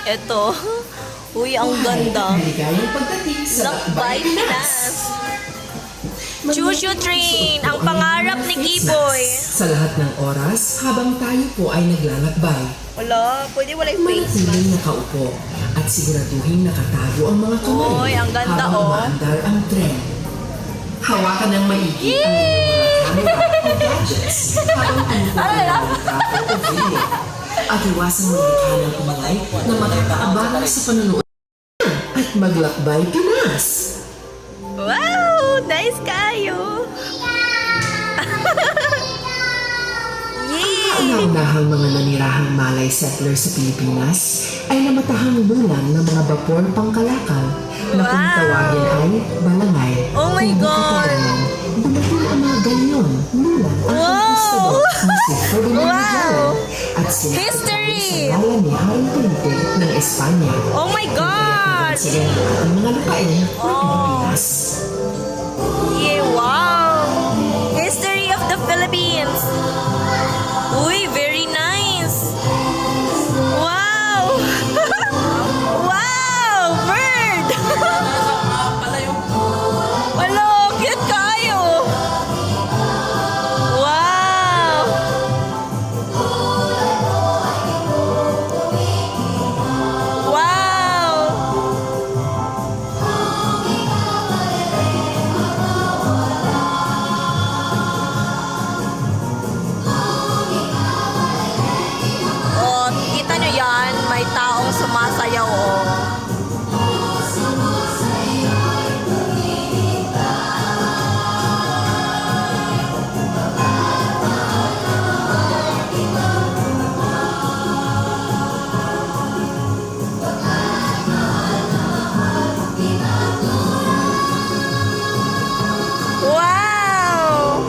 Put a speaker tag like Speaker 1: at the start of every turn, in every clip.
Speaker 1: Eto. Uy, ang ganda.
Speaker 2: Maligayang pagdating sa
Speaker 1: Lakbay Pinas. Choo-choo train, ang pangarap ni Kiboy.
Speaker 2: Sa lahat ng oras, habang tayo po ay naglalakbay,
Speaker 1: Wala, pwede wala yung face mask.
Speaker 2: manatiling nakaupo at siguraduhin nakatago ang mga kamay
Speaker 1: Oy, ang ganda,
Speaker 2: habang
Speaker 1: oh.
Speaker 2: umaandar ang tren. Hawakan ng maigi ang inyong mga camera o gadgets habang pinupunta ng trapo o video. At iwasang maglikha ng ingay na makakaabala sa panonood at maglakbay Pinas.
Speaker 1: Wow, nice kayo. Yay!
Speaker 2: Kauna-unahang mga nanirahang Malay settler sa Pilipinas ay namatahang lulang ng mga bapor pangkalakal na kung
Speaker 1: Wow!
Speaker 2: tawagin ay balangay.
Speaker 1: Oh my
Speaker 2: Kung
Speaker 1: God!
Speaker 2: bukatanan, dumating ang mga ganyon, lulang ang
Speaker 1: Wow!
Speaker 2: conquistador na si Ferdinand
Speaker 1: Wow!
Speaker 2: Magellan at sila
Speaker 1: History!
Speaker 2: sa ngalan ni Haring Felipe ng Espanya.
Speaker 1: Oh my God!
Speaker 2: Sila ang mga lupain ng Pilipinas.
Speaker 1: Yeah, wow! History of the Philippines. Uy, very nice. Wow! Wow! Bird! Hello, cute kayo. Wow! Wow! Oh, kita nyo yan, may taong sumasayaw, oh. Wow!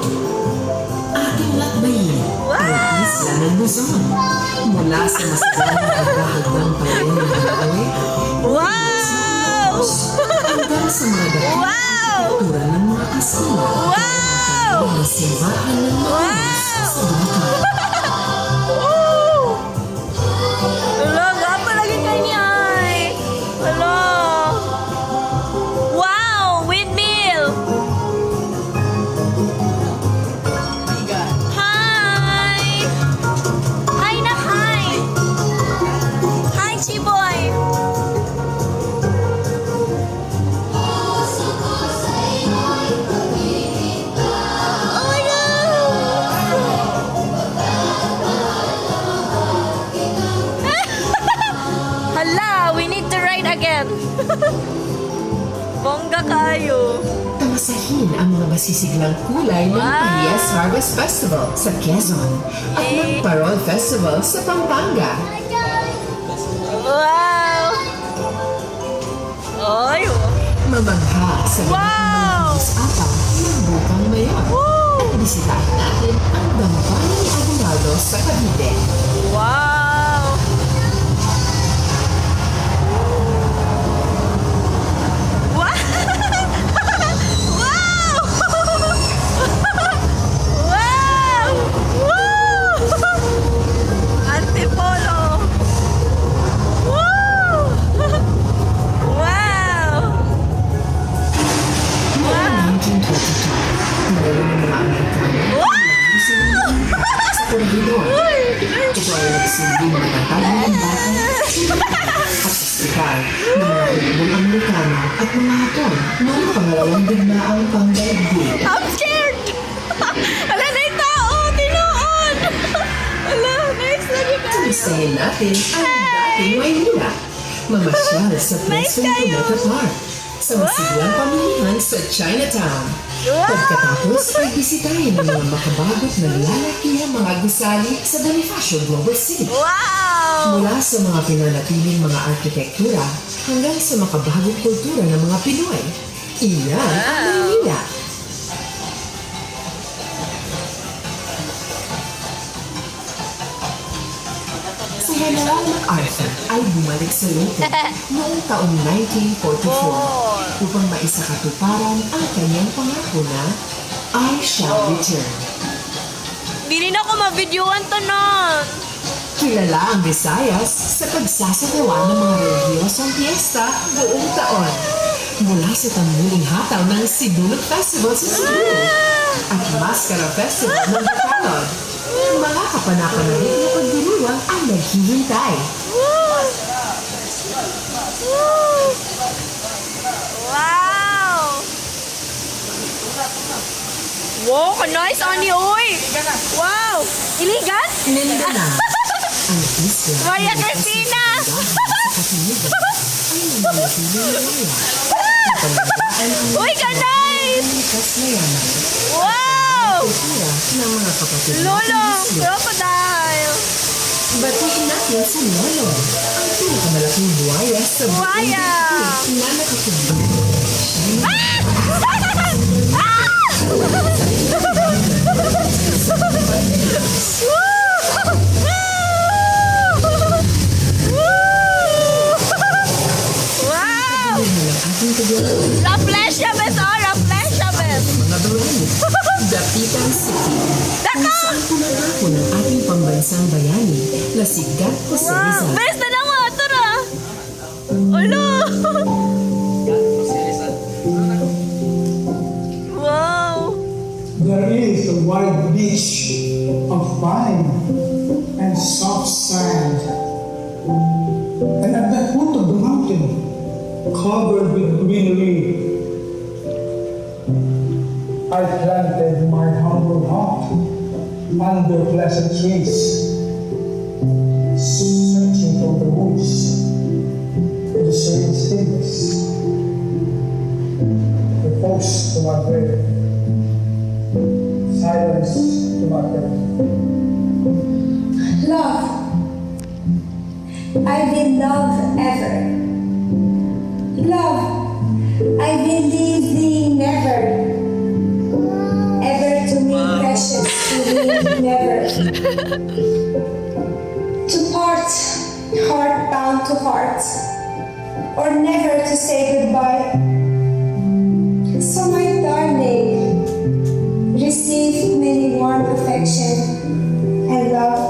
Speaker 2: Ating lakbayin ay isla ng Luzon. Mula sa masiglang pagkahagdang parin ng Lakbay,
Speaker 1: Wow!
Speaker 2: hanggang sa mga dakilang
Speaker 1: Wow!
Speaker 2: kultura ng mga Kastila.
Speaker 1: Wow!
Speaker 2: Mga simbahan ng mga
Speaker 1: Wow!
Speaker 2: sa Dakak.
Speaker 1: Wala, gapa lagi kanya ay. Wala. Wow, windmill. Hi. Hi na, hi. Hi, Chiboy. Oh my God. Hala, we need to ride again. Bongga kayo.
Speaker 2: Tamasahin ang mga masisiglang kulay ng
Speaker 1: Wow!
Speaker 2: Pahiyas Harvest Festival sa Quezon at ng
Speaker 1: Yay!
Speaker 2: Parol Festival sa Pampanga.
Speaker 1: Wow! Ay,
Speaker 2: Mamangha sa
Speaker 1: Wow!
Speaker 2: atang ng Bukang Mayon.
Speaker 1: Woo!
Speaker 2: At bisitahin natin ang Dampan ni Aguinaldo sa Cavite.
Speaker 1: Wow! Wow! Wow! Wow! Woo! Antipolo! Woo! Wow!
Speaker 2: Noong 1922, meron ng mga Amerikano sa Corridor. Ito ay nagsilbing matatag ng bata at ospital ng mga ulibong Amerikano at mga Hapon noong pangalawang digmaang pangdaigdig.
Speaker 1: I'm scared! Ala na yung tao! Tinoon! Ala, next lagi kayo!
Speaker 2: Tumistahin natin ang dating Maynila. Mamasyal sa
Speaker 1: Nice
Speaker 2: Preston
Speaker 1: kayo!
Speaker 2: Cometa Park sa masiglang pamilihan sa Chinatown.
Speaker 1: Wow!
Speaker 2: Pagkatapos ay bisitahin ang mga makabagot na lalakihang mga gusali sa Bonifacio Global City.
Speaker 1: Wow!
Speaker 2: Mula sa mga pinanatiling mga arkitektura hanggang sa makabagong kultura ng mga Pinoy. Iyan ang Maynila. Si General MacArthur ay bumalik sa Leyte noong taong 1944 upang maisakatuparan ang kanyang pangako na I shall return.
Speaker 1: Di rin ako ma-videoan to nun.
Speaker 2: Kilala ang Visayas sa pagsasagawa ng mga relihiyosong piyesta buong taon. Mula sa tambuling hataw ng Sidulog Festival sa Cebu at Mascara Festival ng Dakak. Mga kapanapanahit na pagdiriwang ang naghihintay.
Speaker 1: Wow! Wow, nice ani oy! Wow! Iligan?
Speaker 2: Mindanao. Ang isla
Speaker 1: Maria Cristina! Uy, ka nice! Wow!
Speaker 2: ng mga kapatid
Speaker 1: Lolo!
Speaker 2: natin.
Speaker 1: Crocodile!
Speaker 2: Batiin natin si Lolo, ang pinakamalaking buhaya sa buong
Speaker 1: Buhaya!
Speaker 2: daigdig na nakatubig.
Speaker 1: Wow!
Speaker 2: Ating tagalan,
Speaker 1: La Flecha, bes! Oh, La Flecha, bes!
Speaker 2: mga bayani, Dapitan City. Kung
Speaker 1: Dakak!
Speaker 2: saan pinagako ng ating pambansang bayani na si Gat Jose
Speaker 1: Wow!
Speaker 2: Rizal.
Speaker 1: Bes, na lang mga ito na! Ano? Wow!
Speaker 3: There is a wide beach of fine and soft sand. And at the foot of the mountain, covered with greenery, I planted my humble heart under pleasant trees, searching for the woods, for the serene stillness, the post to my prayer. Silence to my prayer.
Speaker 4: Love. I will love ever. Love. I believe thee never. Ever to me precious, to me never. To part, heart bound to heart, or never to say goodbye. So my darling, receive many warm affection and love.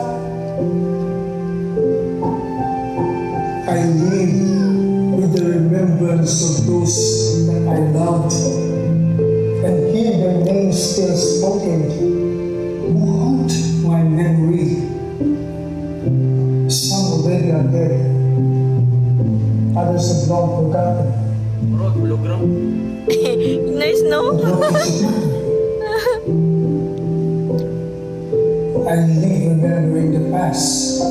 Speaker 3: I live with the remembrance of those that I loved, and hear their names still spoken, who haunt my memory. Some already are dead, others have long forgotten.
Speaker 1: Nice, no?
Speaker 3: But what is it matter? I live remembering the past,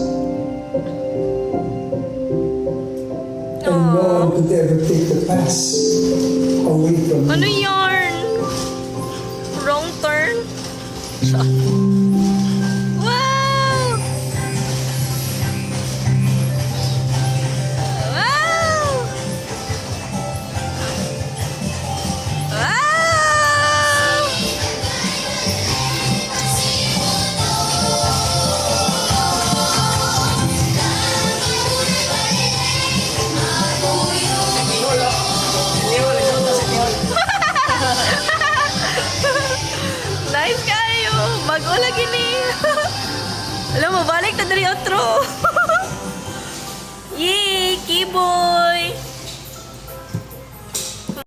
Speaker 3: and no one could ever take the past away from
Speaker 1: Ano
Speaker 3: me.
Speaker 1: yarn? Wrong turn? Wow! Wow! Wow! Nice kayo! Bago lagi ni. Alam mo, balik na dari outro. Yay! Keyboard!